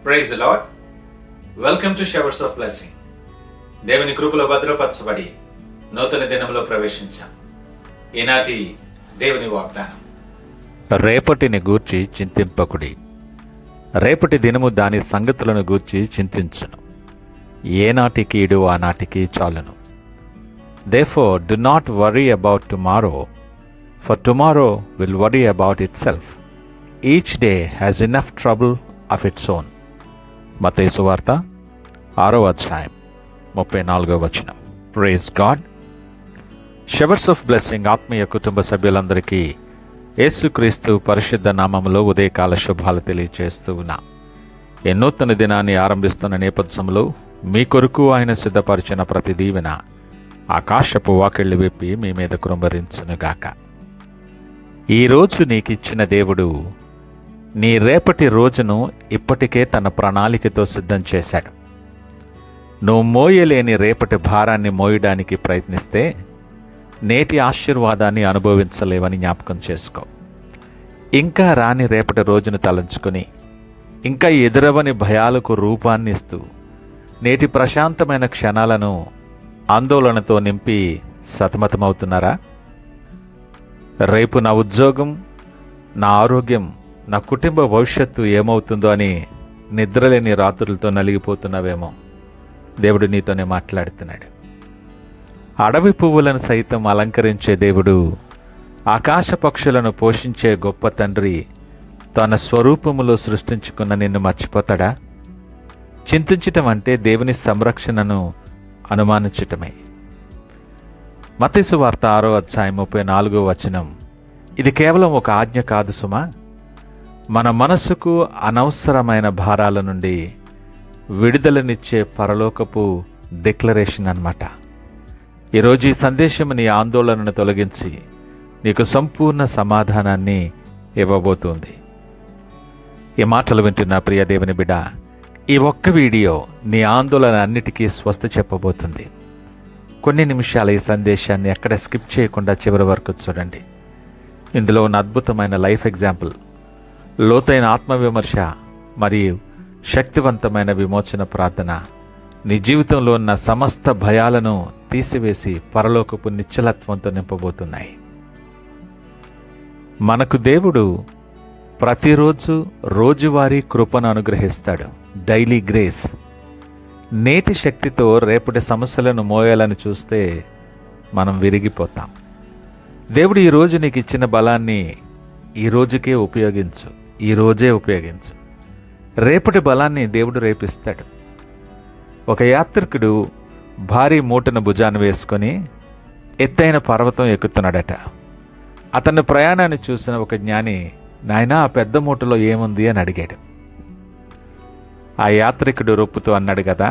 Praise the Lord. Welcome to showers of blessing. దేవుని కృపలో భద్రపరచబడి నూతన దినంలో ప్రవేశించాం. ఈనాటి దేవుని వాగ్దానం: రేపటిని గూర్చి చింతింపకుడి, రేపటి దినము దాని సంగతులను గూర్చి చింతించును. ఏనాటి కీడు ఆనాటికి చాలును. Therefore do not worry about tomorrow, for tomorrow will worry about itself. Each day has enough trouble of its own. మత్తయి సువార్త 6వ అధ్యాయం 34వ వచనం. Praise God. Showers of blessing ఆత్మీయ కుటుంబ సభ్యులందరికీ యేసుక్రీస్తు పరిశుద్ధ నామములో ఉదయకాల శుభాలు తెలియజేస్తూ ఉన్నా. ఈ నూతన దినాన్ని ఆరంభిస్తున్న నేపథ్యంలో మీ కొరకు ఆయన సిద్ధపరిచిన ప్రతి దీవెన ఆకాశపు వాకిళ్లు విప్పి మీ మీద కృంభరించునుగాక. ఈరోజు నీకిచ్చిన దేవుడు నీ రేపటి రోజును ఇప్పటికే తన ప్రణాళికతో సిద్ధం చేశాడు. నువ్వు మోయలేని రేపటి భారాన్ని మోయడానికి ప్రయత్నిస్తే నేటి ఆశీర్వాదాన్ని అనుభవించలేవని జ్ఞాపకం చేసుకో. ఇంకా రాని రేపటి రోజును తలంచుకొని ఇంకా ఎదురవని భయాలకు రూపాన్ని ఇస్తూ నేటి ప్రశాంతమైన క్షణాలను ఆందోళనతో నింపి సతమతమవుతున్నారా? రేపు నా ఉద్యోగం, నా ఆరోగ్యం, నా కుటుంబ భవిష్యత్తు ఏమవుతుందో అని నిద్రలేని రాత్రులతో నలిగిపోతున్నావేమో. దేవుడు నీతోనే మాట్లాడుతున్నాడు. అడవి పువ్వులను సైతం అలంకరించే దేవుడు, ఆకాశ పక్షులను పోషించే గొప్ప తండ్రి తన స్వరూపములో సృష్టించుకున్న నిన్ను మర్చిపోతాడా? చింతించటం అంటే దేవుని సంరక్షణను అనుమానించటమే. మత్తయి సువార్త 6వ అధ్యాయం 34వ వచనం. ఇది కేవలం ఒక ఆజ్ఞ కాదు సుమా, మన మనస్సుకు అనవసరమైన భారాల నుండి విడుదలనిచ్చే పరలోకపు డిక్లరేషన్ అన్నమాట. ఈరోజు ఈ సందేశం నీ ఆందోళనను తొలగించి నీకు సంపూర్ణ సమాధానాన్ని ఇవ్వబోతుంది. ఈ మాటలు వింటున్న ప్రియ దేవుని బిడ్డ, ఈ ఒక్క వీడియో నీ ఆందోళన అన్నిటికీ స్వస్థ చెప్పబోతుంది. కొన్ని నిమిషాల ఈ సందేశాన్ని ఎక్కడ స్కిప్ చేయకుండా చివరి వరకు చూడండి. ఇందులో ఉన్న అద్భుతమైన లైఫ్ ఎగ్జాంపుల్, లోతైన ఆత్మవిమర్శ మరియు శక్తివంతమైన విమోచన ప్రార్థన నీ జీవితంలో ఉన్న సమస్త భయాలను తీసివేసి పరలోకపు నిశ్చలత్వంతో నింపబోతున్నాయి. మనకు దేవుడు ప్రతిరోజు రోజువారీ కృపను అనుగ్రహిస్తాడు, డైలీ గ్రేస్. నేటి శక్తితో రేపటి సమస్యలను మోయాలని చూస్తే మనం విరిగిపోతాం. దేవుడు ఈరోజు నీకు ఇచ్చిన బలాన్ని ఈ రోజుకే ఉపయోగించు, ఈరోజే ఉపయోగించు. రేపటి బలాన్ని దేవుడు రేపిస్తాడు. ఒక యాత్రికుడు భారీ మూటను భుజాన వేసుకొని ఎత్తైన పర్వతం ఎక్కుతున్నాడట. అతని ప్రయాణాన్ని చూసిన ఒక జ్ఞాని, నాయనా ఆ పెద్ద మూటలో ఏముంది అని అడిగాడు. ఆ యాత్రికుడు రొప్పుతూ అన్నాడు కదా,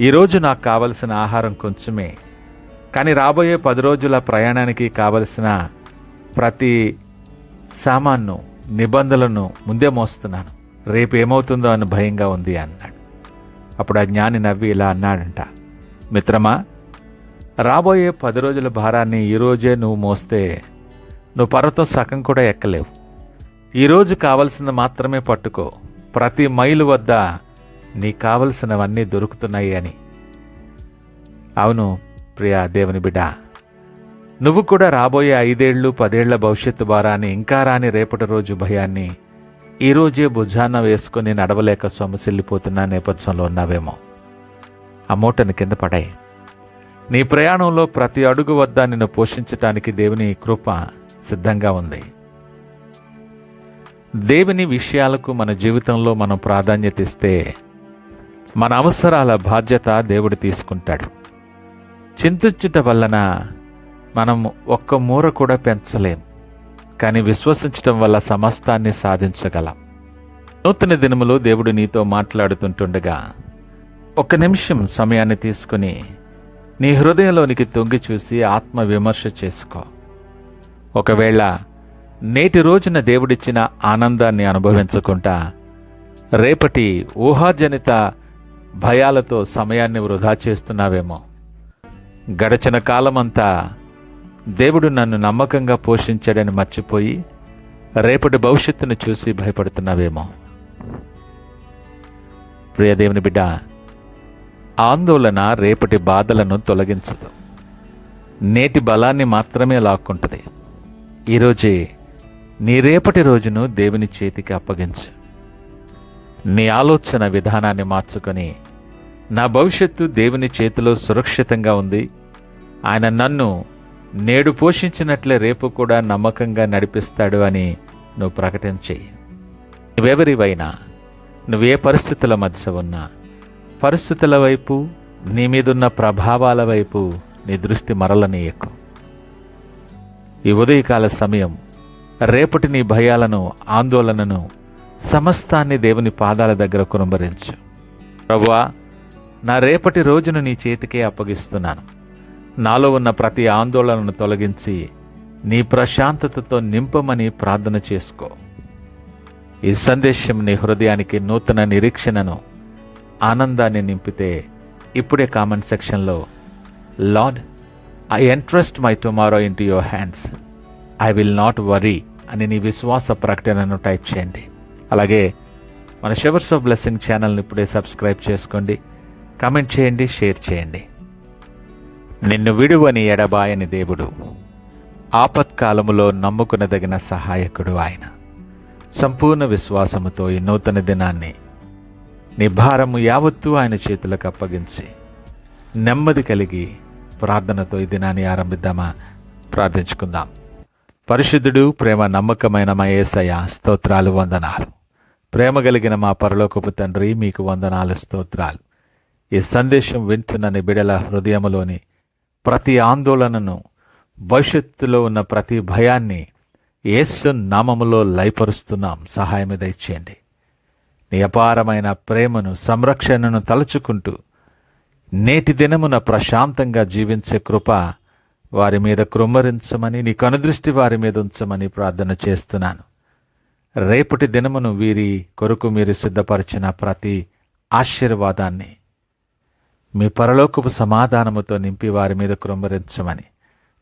ఈరోజు నాకు కావలసిన ఆహారం కొంచెమే, కానీ రాబోయే 10 రోజుల ప్రయాణానికి కావలసిన ప్రతి సామాన్ను, నిబంధనలను ముందే మోస్తున్నాను, రేపు ఏమవుతుందో అని భయంగా ఉంది అన్నాడు. అప్పుడు ఆ జ్ఞాని నవ్వి ఇలా అన్నాడంట, మిత్రమా, రాబోయే 10 రోజుల భారాన్ని ఈరోజే నువ్వు మోస్తే నువ్వు పర్వతం సగం కూడా ఎక్కలేవు. ఈరోజు కావలసింది మాత్రమే పట్టుకో, ప్రతి మైలు వద్ద నీకు కావలసినవన్నీ దొరుకుతున్నాయి అని. అవును ప్రియా దేవుని బిడ్డ, నువ్వు కూడా రాబోయే 5 ఏళ్ళు 10 ఏళ్ల భవిష్యత్తు భారాన్ని, ఇంకా రాని రేపటి రోజు భయాన్ని ఈరోజే భుజాన వేసుకొని నడవలేక సొమ్మసిల్లిపోతున్న నేపథ్యంలో ఉన్నావేమో. ఆ మూటను కింద పడాయి. నీ ప్రయాణంలో ప్రతి అడుగు వద్ద నిన్ను పోషించటానికి దేవుని కృప సిద్ధంగా ఉంది. దేవుని విషయాలకు మన జీవితంలో మనం ప్రాధాన్యత ఇస్తే మన అవసరాల బాధ్యత దేవుడు తీసుకుంటాడు. చింతించుట వలన మనం ఒక్క మూర కూడా పెంచలేం, కానీ విశ్వసించటం వల్ల సమస్తాన్ని సాధించగలం. నూతన దినములో దేవుడు నీతో మాట్లాడుతుంటుండగా 1 నిమిషం సమయాన్ని తీసుకుని నీ హృదయంలోనికి తొంగి చూసి ఆత్మ విమర్శ చేసుకో. ఒకవేళ నేటి రోజున దేవుడిచ్చిన ఆనందాన్ని అనుభవించకుండా రేపటి ఊహాజనిత భయాలతో సమయాన్ని వృధా చేస్తున్నావేమో. గడచిన కాలమంతా దేవుడు నన్ను నమ్మకంగా పోషించాడని మర్చిపోయి రేపటి భవిష్యత్తును చూసి భయపడుతున్నావేమో. ప్రియ దేవుని బిడ్డ, ఆందోళన రేపటి బాధలను తొలగించదు, నేటి బలాన్ని మాత్రమే లాక్కుంటుంది. ఈరోజే నీ రేపటి రోజును దేవుని చేతికి అప్పగించు. నీ ఆలోచన విధానాన్ని మార్చుకొని, నా భవిష్యత్తు దేవుని చేతిలో సురక్షితంగా ఉంది, ఆయన నన్ను నేడు పోషించినట్లే రేపు కూడా నమ్మకంగా నడిపిస్తాడు అని నువ్వు ప్రకటించేయి. నువ్వెవరివైనా, నువ్వే పరిస్థితుల మధ్య ఉన్నా, పరిస్థితుల వైపు, నీ మీదున్న ప్రభావాల వైపు నీ దృష్టి మరలనీయకు. ఈ ఉదయకాల సమయం రేపటి నీ భయాలను, ఆందోళనను సమస్తాన్ని దేవుని పాదాల దగ్గర కురంభరించు. ప్రభువా, నా రేపటి రోజును నీ చేతికే అప్పగిస్తున్నాను. నాలో ఉన్న ప్రతి ఆందోళనను తొలగించి నీ ప్రశాంతతతో నింపమని ప్రార్థన చేసుకో. ఈ సందేశం నీ హృదయానికి నూతన నిరీక్షణను, ఆనందాన్ని నింపితే ఇప్పుడే కామెంట్ సెక్షన్లో lord, I entrust my tomorrow in to your hands, I will not worry అని నీ విశ్వాస ప్రకటనను టైప్ చేయండి. అలాగే మన షవర్స్ ఆఫ్ బ్లెస్సింగ్ ఛానల్ని ఇప్పుడే సబ్స్క్రైబ్ చేసుకోండి, కామెంట్ చేయండి, షేర్ చేయండి. నిన్ను విడువని ఎడబాయని దేవుడు, ఆపత్కాలములో నమ్ముకునదగిన సహాయకుడు ఆయన. సంపూర్ణ విశ్వాసముతో ఈ నూతన దినాన్ని నీ భారము యావత్తూ ఆయన చేతులకు అప్పగించి నెమ్మది కలిగి ప్రార్థనతో ఈ దినాన్ని ఆరంభిద్దామా? ప్రార్థించుకుందాం. పరిశుద్ధుడు, ప్రేమ నమ్మకమైన మా యేసయ్య, స్తోత్రాలు, వందనాలు. ప్రేమ కలిగిన మా పరలోకపు తండ్రి, మీకు వందనాలు, స్తోత్రాలు. ఈ సందేశం వింటున్న నీ బిడల హృదయములోని ప్రతి ఆందోళనను, భవిష్యత్తులో ఉన్న ప్రతి భయాన్ని యేసు నామములో లయపరుస్తున్నాం. సహాయం దయచేయండి. నీ అపారమైన ప్రేమను, సంరక్షణను తలుచుకుంటూ నేటి దినమున ప్రశాంతంగా జీవించే కృప వారి మీద కృమ్మరించమని, నీ కనుదృష్టి వారి మీద ఉంచమని ప్రార్థన చేస్తున్నాను. రేపటి దినమును వీరి కొరకు మీరు సిద్ధపరిచిన ప్రతి ఆశీర్వాదాన్ని మీ పరలోకపు సమాధానముతో నింపి వారి మీద కృమ్మరించమని,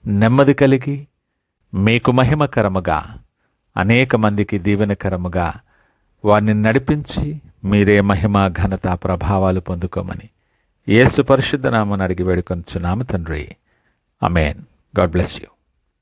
నెమ్మది కలిగి మీకు మహిమకరముగా, అనేక మందికి దీవెనకరముగా వారిని నడిపించి మీరే మహిమ, ఘనత, ప్రభావాలు పొందుకోమని యేసు పరిశుద్ధ నామమున అడిగి వేడుకొనుచున్నాము తండ్రి. ఆమేన్. God bless you.